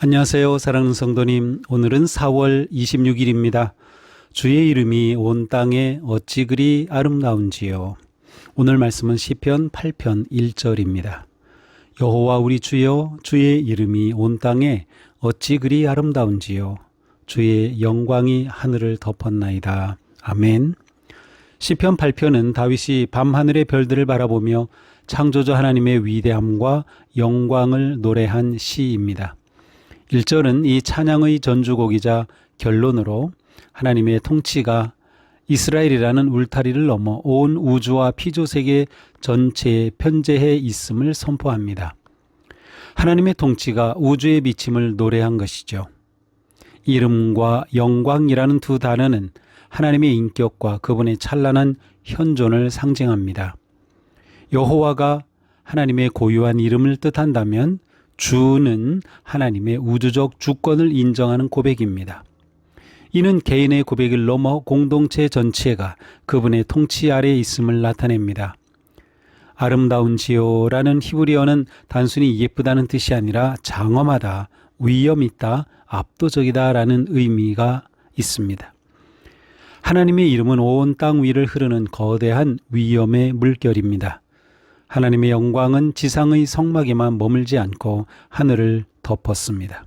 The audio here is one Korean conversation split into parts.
안녕하세요, 사랑하는 성도님. 오늘은 4월 26일입니다. 주의 이름이 온 땅에 어찌 그리 아름다운지요. 오늘 말씀은 시편 8편 1절입니다. 여호와 우리 주여, 주의 이름이 온 땅에 어찌 그리 아름다운지요. 주의 영광이 하늘을 덮었나이다. 아멘. 시편 8편은 다윗이 밤하늘의 별들을 바라보며 창조주 하나님의 위대함과 영광을 노래한 시입니다. 1절은 이 찬양의 전주곡이자 결론으로 하나님의 통치가 이스라엘이라는 울타리를 넘어 온 우주와 피조세계 전체에 편재해 있음을 선포합니다. 하나님의 통치가 우주에 미침을 노래한 것이죠. 이름과 영광이라는 두 단어는 하나님의 인격과 그분의 찬란한 현존을 상징합니다. 여호와가 하나님의 고유한 이름을 뜻한다면 주는 하나님의 우주적 주권을 인정하는 고백입니다. 이는 개인의 고백을 넘어 공동체 전체가 그분의 통치 아래에 있음을 나타냅니다. 아름다운지요라는 히브리어는 단순히 예쁘다는 뜻이 아니라 장엄하다, 위엄 있다, 압도적이다 라는 의미가 있습니다. 하나님의 이름은 온 땅 위를 흐르는 거대한 위엄의 물결입니다. 하나님의 영광은 지상의 성막에만 머물지 않고 하늘을 덮었습니다.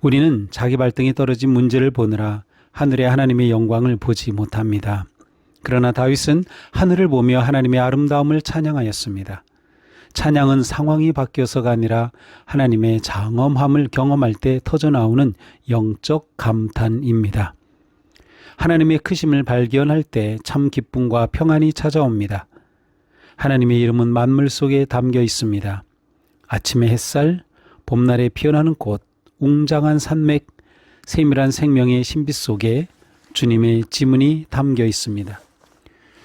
우리는 자기 발등에 떨어진 문제를 보느라 하늘의 하나님의 영광을 보지 못합니다. 그러나 다윗은 하늘을 보며 하나님의 아름다움을 찬양하였습니다. 찬양은 상황이 바뀌어서가 아니라 하나님의 장엄함을 경험할 때 터져나오는 영적 감탄입니다. 하나님의 크심을 발견할 때 참 기쁨과 평안이 찾아옵니다. 하나님의 이름은 만물 속에 담겨 있습니다. 아침의 햇살, 봄날에 피어나는 꽃, 웅장한 산맥, 세밀한 생명의 신비 속에 주님의 지문이 담겨 있습니다.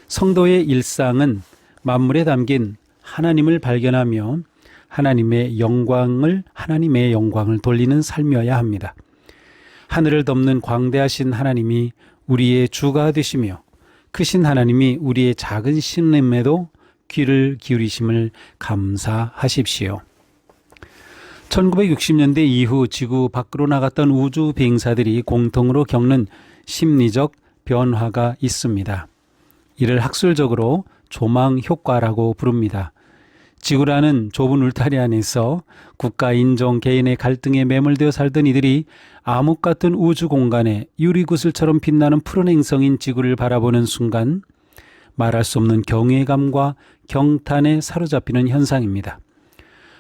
성도의 일상은 만물에 담긴 하나님을 발견하며 하나님의 영광을 돌리는 삶이어야 합니다. 하늘을 덮는 광대하신 하나님이 우리의 주가 되시며 크신 하나님이 우리의 작은 신임에도 귀를 기울이심을 감사하십시오. 1960년대 이후 지구 밖으로 나갔던 우주 비행사들이 공통으로 겪는 심리적 변화가 있습니다. 이를 학술적으로 조망 효과라고 부릅니다. 지구라는 좁은 울타리 안에서 국가, 인종, 개인의 갈등에 매몰되어 살던 이들이 암흑 같은 우주 공간에 유리구슬처럼 빛나는 푸른 행성인 지구를 바라보는 순간 말할 수 없는 경외감과 경탄에 사로잡히는 현상입니다.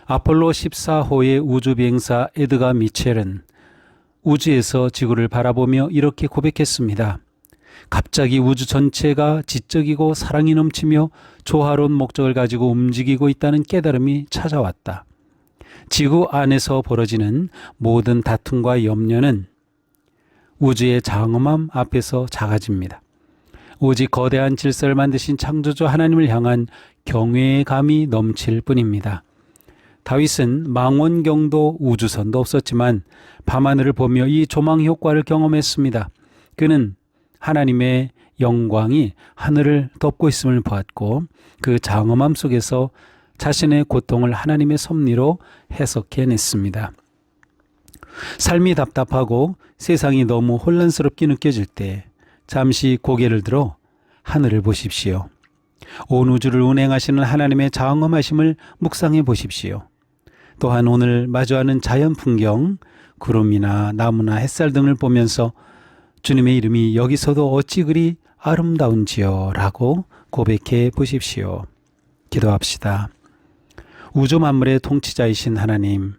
아폴로 14호의 우주비행사 에드가 미첼은 우주에서 지구를 바라보며 이렇게 고백했습니다. 갑자기 우주 전체가 지적이고 사랑이 넘치며 조화로운 목적을 가지고 움직이고 있다는 깨달음이 찾아왔다. 지구 안에서 벌어지는 모든 다툼과 염려는 우주의 장엄함 앞에서 작아집니다. 오직 거대한 질서를 만드신 창조주 하나님을 향한 경외의 감이 넘칠 뿐입니다. 다윗은 망원경도 우주선도 없었지만 밤하늘을 보며 이 조망 효과를 경험했습니다. 그는 하나님의 영광이 하늘을 덮고 있음을 보았고 그 장엄함 속에서 자신의 고통을 하나님의 섭리로 해석해냈습니다. 삶이 답답하고 세상이 너무 혼란스럽게 느껴질 때 잠시 고개를 들어 하늘을 보십시오. 온 우주를 운행하시는 하나님의 장엄하심을 묵상해 보십시오. 또한 오늘 마주하는 자연 풍경, 구름이나 나무나 햇살 등을 보면서 주님의 이름이 여기서도 어찌 그리 아름다운지요 라고 고백해 보십시오. 기도합시다. 우주 만물의 통치자이신 하나님,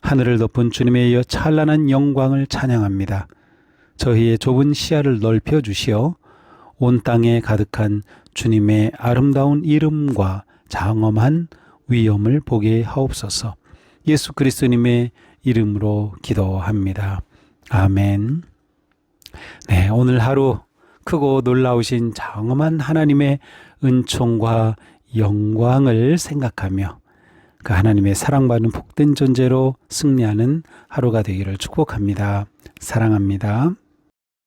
하늘을 덮은 주님의 찬란한 영광을 찬양합니다. 저희의 좁은 시야를 넓혀 주시어 온 땅에 가득한 주님의 아름다운 이름과 장엄한 위엄을 보게 하옵소서. 예수 그리스도님의 이름으로 기도합니다. 아멘. 네, 오늘 하루 크고 놀라우신 장엄한 하나님의 은총과 영광을 생각하며 그 하나님의 사랑받는 복된 존재로 승리하는 하루가 되기를 축복합니다. 사랑합니다.